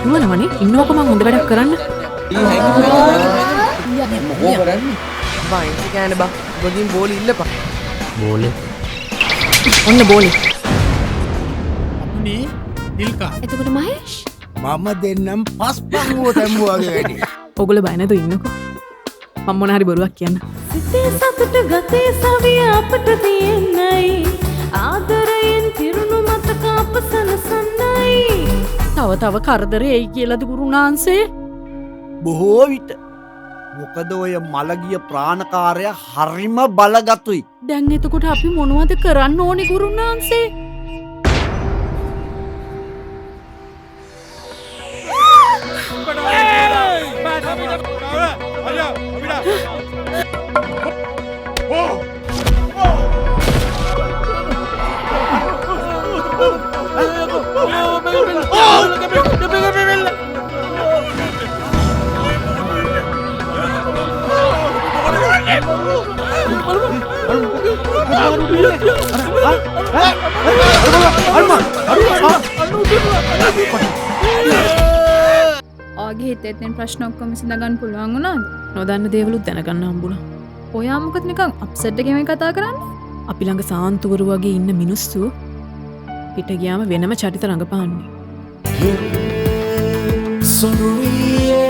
නුවණවනේ ඉන්නවක මං හොඳ වැඩක් කරන්න. මොකෝ කරන්නේ? බා ඉන්ටි කෑනේ බා. ගොඩින් බෝලි ඉල්ලපන්. බෝලේ ඔන්න බෝලේ. අපුනේ දිල්කා. එතකොට මහේෂ් මම දෙන්නම් පස්පන් වෝ තැම්බුවාගේ වැඩි. ඔගොල්ලෝ බය නැතුව ඉන්නකෝ. මම මොන හරි බොරුවක් කියන්න. සිතේ සතුට ගතේ සවිය අපට තියෙන්නයි ආදරයෙන් පිරුණු මතක අප සනසන්නයි. තව කරදරේ එයි කියලාද ගුරුනාන්සේ? බොහෝ විට මොකද ඔය මළගිය ප්‍රාණකාරය හරිම බලගතුයි. දැන් එතකොට අපි මොනවද කරන්න ඕනේ ගුරුනාන්සේ? ආගේ හිතෙන් ප්‍රශ්න ඔක්කොම විසඳගන්න පුළුවන් වුණාද? නොදන්න දේවලුත් දැනගන්න හම්බුණා. ඔයා මොකද නිකන් අප්සෙට් එකෙන් කතා කරන්නේ? අපි ළඟ සාන්තුවරු වගේ ඉන්න මිනිස්සු පිට ගියාම වෙනම චරිත රඟපාන්නේ. Sonurie,